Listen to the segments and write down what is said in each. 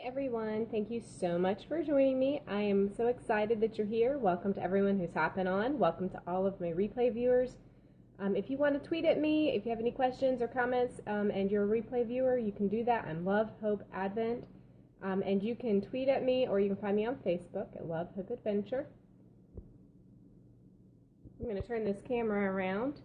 everyone. Thank you so much for joining me. I am so excited that you're here. Welcome to everyone who's hopping on. Welcome to all of my replay viewers. If you want to tweet at me, if you have any questions or comments, and you're a replay viewer, you can do that on Love Hope Advent. And you can tweet at me, or you can find me on Facebook at Love Hope Adventure. I'm going to turn this camera around.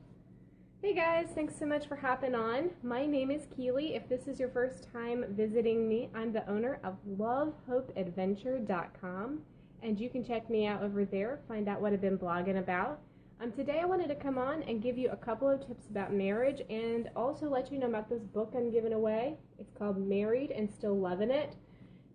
Hey guys, thanks so much for hopping on. My name is Keely. If this is your first time visiting me, I'm the owner of lovehopeadventure.com, and you can check me out over there, find out what I've been blogging about. Today I wanted to come on and give you a couple of tips about marriage and also let you know about this book I'm giving away. It's called Married and Still Loving It.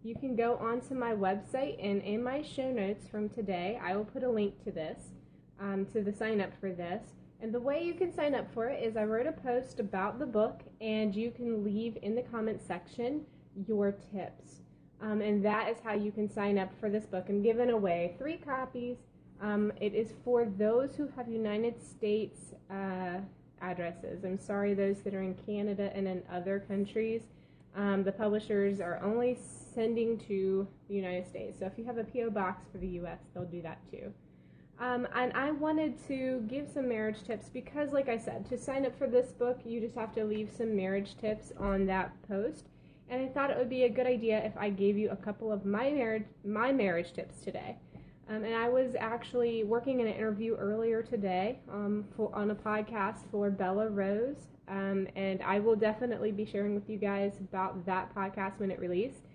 You can go onto my website, and in my show notes from today, I will put a link to this, to the sign up for this. And the way you can sign up for it is I wrote a post about the book, and you can leave in the comment section your tips. And that is how you can sign up for this book. I'm giving away 3 copies. It is for those who have United States addresses. I'm sorry, those that are in Canada and in other countries. The publishers are only sending to the United States. So if you have a P.O. box for the U.S., they'll do that too. And I wanted to give some marriage tips because, like I said, to sign up for this book, you just have to leave some marriage tips on that post. And I thought it would be a good idea if I gave you a couple of my marriage tips today. And I was actually working in an interview earlier today on a podcast for Bella Rose. And I will definitely be sharing with you guys about that podcast when it released.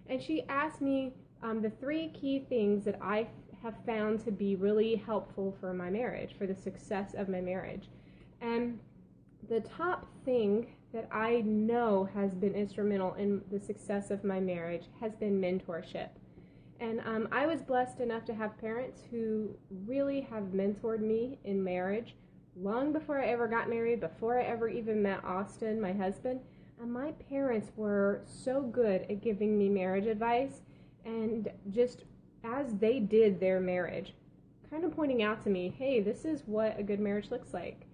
And she asked me the 3 key things that I have found to be really helpful for my marriage, for the success of my marriage. And the top thing that I know has been instrumental in the success of my marriage has been mentorship. And I was blessed enough to have parents who really have mentored me in marriage long before I ever got married, before I ever even met Austin, my husband. And my parents were so good at giving me marriage advice, and just as they did their marriage, kind of pointing out to me, hey, this is what a good marriage looks like.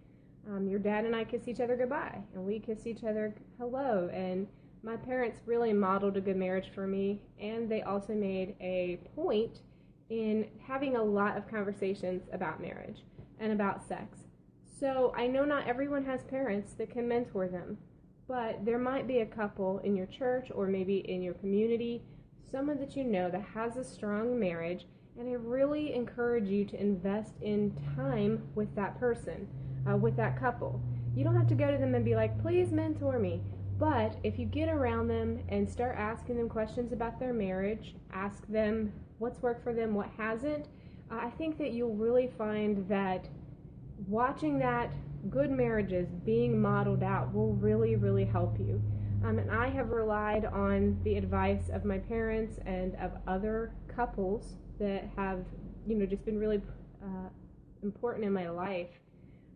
Your dad and I kiss each other goodbye, and we kiss each other hello. And my parents really modeled a good marriage for me, and they also made a point in having a lot of conversations about marriage and about sex. So I know not everyone has parents that can mentor them, but there might be a couple in your church or maybe in your community, someone that you know that has a strong marriage, and I really encourage you to invest in time with that person, with that couple. You don't have to go to them and be like, please mentor me. But if you get around them and start asking them questions about their marriage, ask them what's worked for them, what hasn't, I think that you'll really find that watching that good marriages being modeled out will really, really help you. And I have relied on the advice of my parents and of other couples that have, just been really important in my life.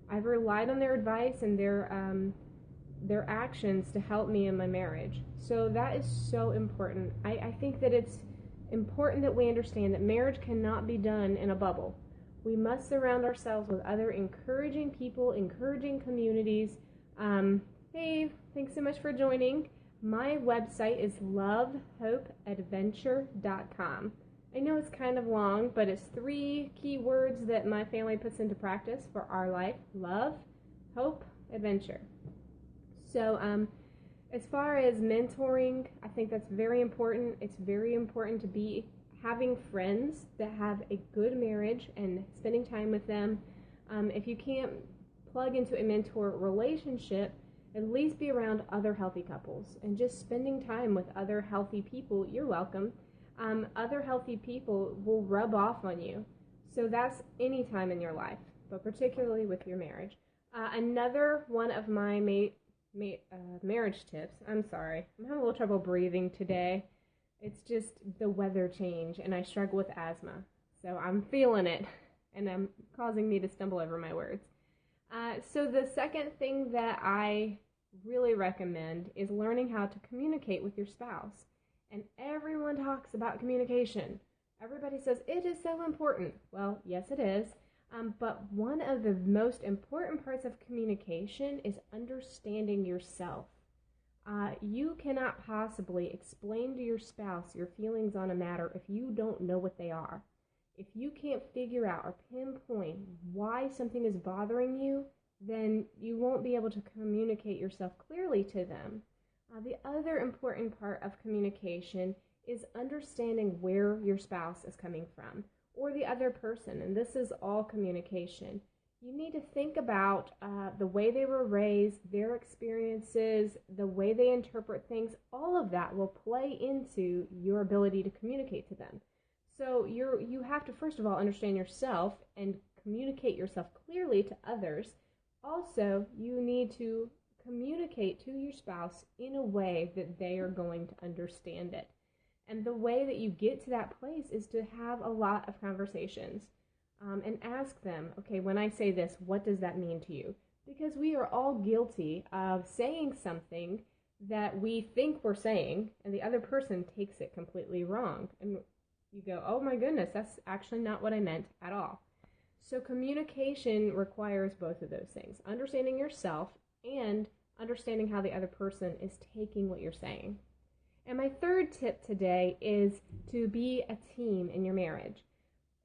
I've relied on their advice and their actions to help me in my marriage. So that is so important. I think that it's important that we understand that marriage cannot be done in a bubble. We must surround ourselves with other encouraging people, encouraging communities. Hey, thanks so much for joining. My website is lovehopeadventure.com. I know it's kind of long, but it's 3 key words that my family puts into practice for our life. Love, hope, adventure. So as far as mentoring, I think that's very important. It's very important to be having friends that have a good marriage and spending time with them. If you can't plug into a mentor relationship, at least be around other healthy couples and just spending time with other healthy people. You're welcome. Other healthy people will rub off on you. So that's any time in your life, but particularly with your marriage. Another one of my marriage tips, I'm sorry, I'm having a little trouble breathing today. It's just the weather change, and I struggle with asthma. So I'm feeling it, and I'm causing me to stumble over my words. So the second thing that I really recommend is learning how to communicate with your spouse. And everyone talks about communication. Everybody says it is so important. Well, yes, it is. But one of the most important parts of communication is understanding yourself. You cannot possibly explain to your spouse your feelings on a matter if you don't know what they are. If you can't figure out or pinpoint why something is bothering you, then you won't be able to communicate yourself clearly to them. The other important part of communication is understanding where your spouse is coming from or the other person, and this is all communication. You need to think about the way they were raised, their experiences, the way they interpret things. All of that will play into your ability to communicate to them. So you have to, first of all, understand yourself and communicate yourself clearly to others. Also, you need to communicate to your spouse in a way that they are going to understand it. And the way that you get to that place is to have a lot of conversations. And ask them, okay, when I say this, what does that mean to you? Because we are all guilty of saying something that we think we're saying, and the other person takes it completely wrong. And you go, oh my goodness, that's actually not what I meant at all. So communication requires both of those things, understanding yourself and understanding how the other person is taking what you're saying. And my third tip today is to be a team in your marriage.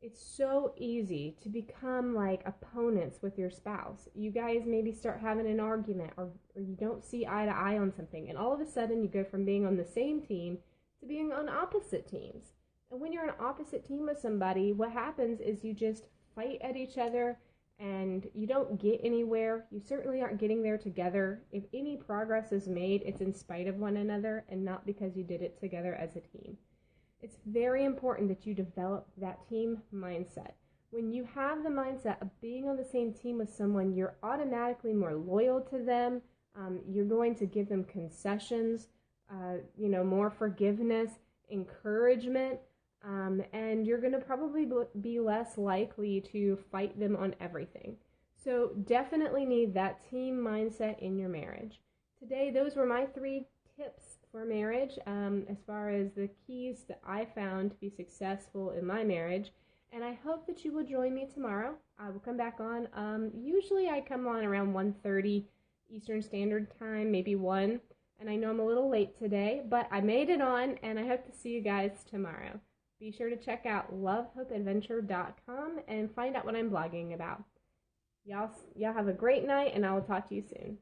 It's so easy to become like opponents with your spouse. You guys maybe start having an argument or you don't see eye to eye on something, and all of a sudden you go from being on the same team to being on opposite teams. And when you're on an opposite team with somebody, what happens is you just fight at each other and you don't get anywhere. You certainly aren't getting there together. If any progress is made, it's in spite of one another and not because you did it together as a team. It's very important that you develop that team mindset. When you have the mindset of being on the same team with someone, you're automatically more loyal to them. You're going to give them concessions, more forgiveness, encouragement, and you're going to probably be less likely to fight them on everything. So definitely need that team mindset in your marriage. Today, those were my 3 tips for marriage, as far as the keys that I found to be successful in my marriage. And I hope that you will join me tomorrow. I will come back on. Usually I come on around 1:30 Eastern Standard Time, maybe 1. And I know I'm a little late today, but I made it on, and I hope to see you guys tomorrow. Be sure to check out lovehopeadventure.com and find out what I'm blogging about. Y'all have a great night, and I will talk to you soon.